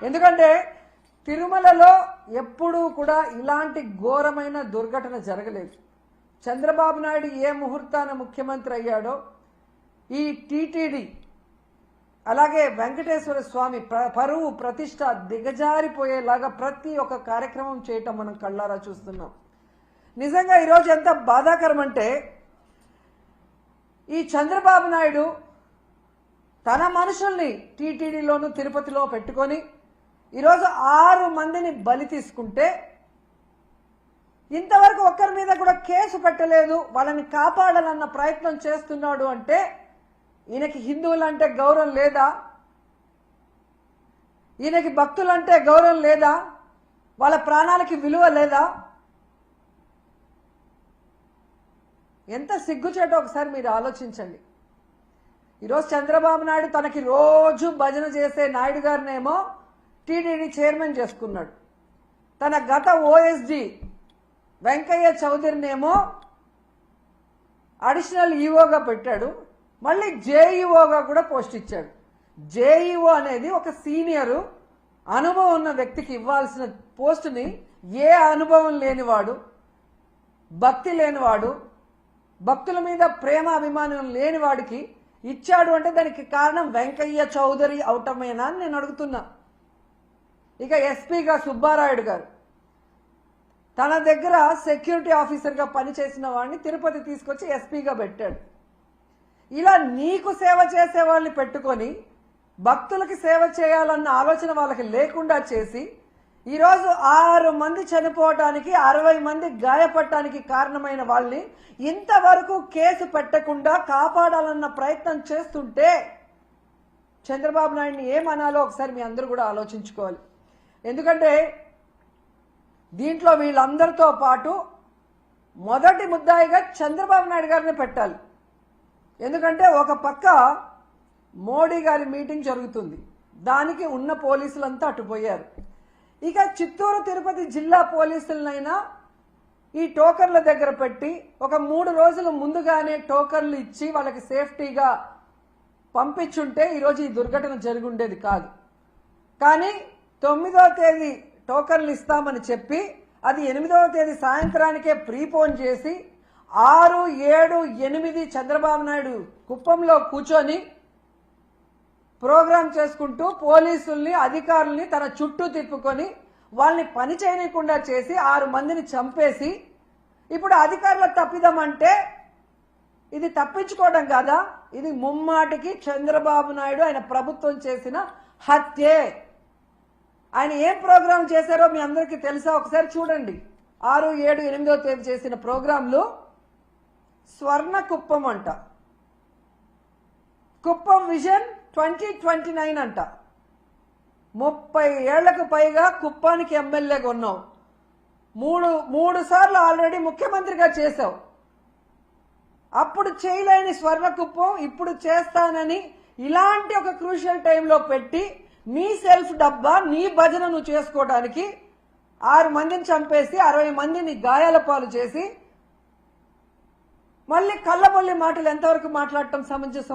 ఎందుకంటే తిరుమలలో ఎప్పుడూ కూడా ఇలాంటి ఘోరమైన దుర్ఘటన జరగలేదు. చంద్రబాబు నాయుడు ఏ ముహూర్తాన ముఖ్యమంత్రి అయ్యాడో ఈ టీటీడీ అలాగే వెంకటేశ్వర స్వామి పరువు ప్రతిష్ట దిగజారిపోయేలాగా ప్రతి ఒక్క కార్యక్రమం చేయటం మనం కళ్ళారా చూస్తున్నాం. నిజంగా ఈరోజు ఎంత బాధాకరం అంటే ఈ చంద్రబాబు నాయుడు తన మనుషుల్ని టీటీడీలోను తిరుపతిలో పెట్టుకొని ఈరోజు 6 మందిని బలి తీసుకుంటే ఇంతవరకు ఒక్కరి మీద కూడా కేసు పెట్టలేదు. వాళ్ళని కాపాడాలన్న ప్రయత్నం చేస్తున్నాడు అంటే ఈయనకి హిందువులంటే గౌరవం లేదా? ఈయనకి భక్తులంటే గౌరవం లేదా? వాళ్ళ ప్రాణాలకి విలువ లేదా? ఎంత సిగ్గుచేటో ఒకసారి మీరు ఆలోచించండి. ఈరోజు చంద్రబాబు నాయుడు తనకి రోజు భజన చేసే నాయుడు గారినేమో టీటీడీ చైర్మన్ చేసుకున్నాడు. తన గత ఓఎస్డి వెంకయ్య చౌదరినేమో అడిషనల్ ఈఓగా పెట్టాడు. మళ్ళీ జేఈఓగా కూడా పోస్ట్ ఇచ్చాడు. జేఈఓ అనేది ఒక సీనియరు అనుభవం ఉన్న వ్యక్తికి ఇవ్వాల్సిన పోస్టుని ఏ అనుభవం లేనివాడు, భక్తి లేనివాడు, భక్తుల మీద ప్రేమ అభిమానం లేనివాడికి ఇచ్చాడు అంటే దానికి కారణం వెంకయ్య చౌదరి అవటమేనా అని నేను అడుగుతున్నా. ఇక ఎస్పీగా సుబ్బారాయుడు గారు తన దగ్గర సెక్యూరిటీ ఆఫీసర్గా పనిచేసిన వాడిని తిరుపతి తీసుకొచ్చి ఎస్పీగా పెట్టాడు. ఇలా నీకు సేవ చేసే వాళ్ళని పెట్టుకొని భక్తులకి సేవ చేయాలన్న ఆలోచన వాళ్ళకి లేకుండా చేసి ఈరోజు 6 మంది చనిపోవటానికి 60 మంది గాయపడటానికి కారణమైన వాళ్ళని ఇంతవరకు కేసు పెట్టకుండా కాపాడాలన్న ప్రయత్నం చేస్తుంటే చంద్రబాబు నాయుడిని ఏమనాలో ఒకసారి మీ అందరూ కూడా ఆలోచించుకోవాలి. ఎందుకంటే దీంట్లో వీళ్ళందరితో పాటు మొదటి ముద్దాయిగా చంద్రబాబు నాయుడు గారిని పెట్టాలి. ఎందుకంటే ఒక పక్క మోడీ గారి మీటింగ్ జరుగుతుంది, దానికి ఉన్న పోలీసులంతా అటుపోయారు. ఇక చిత్తూరు తిరుపతి జిల్లా పోలీసులనైనా ఈ టోకర్ల దగ్గర పెట్టి ఒక 3 రోజుల ముందుగానే టోకర్లు ఇచ్చి వాళ్ళకి సేఫ్టీగా పంపించుంటే ఈరోజు ఈ దుర్ఘటన జరిగి ఉండేది కాదు. కానీ 9వ తేదీ టోకర్లు ఇస్తామని చెప్పి అది 8వ తేదీ సాయంత్రానికే ప్రీపోన్ చేసి 6, 7, 8 చంద్రబాబు నాయుడు కుప్పంలో కూర్చొని ప్రోగ్రాం చేసుకుంటూ పోలీసుల్ని అధికారుల్ని తన చుట్టూ తిప్పుకొని వాళ్ళని పని చేయకుండా చేసి 6 మందిని చంపేసి ఇప్పుడు అధికారుల తప్పిదమంటే ఇది తప్పించుకోవడం కాదా? ఇది ముమ్మాటికి చంద్రబాబు నాయుడు ఆయన ప్రభుత్వం చేసిన హత్యే. ఆయన ఏం ప్రోగ్రాం చేశారో మీ అందరికీ తెలుసా? ఒకసారి చూడండి. 6, 7, 8వ తేదీ చేసిన ప్రోగ్రాంలు స్వర్ణ కుప్పం అంట, కుప్పం విజన్ 2029 అంట. 30 ఏళ్లకు పైగా కుప్పానికి ఎమ్మెల్యేగా ఉన్నావు, మూడు సార్లు ఆల్రెడీ ముఖ్యమంత్రిగా చేశావు. అప్పుడు చేయలేని స్వర్ణ కుప్పం ఇప్పుడు చేస్తానని ఇలాంటి ఒక క్రూషియల్ టైంలో పెట్టి నీ సెల్ఫ్ డబ్బా నీ భజన నువ్వు చేసుకోవడానికి 6 మందిని చంపేసి 60 మందిని గాయాల పాలు చేసి మళ్ళీ కళ్ళబొల్లి మాటలు ఎంతవరకు మాట్లాడటం సమంజసం?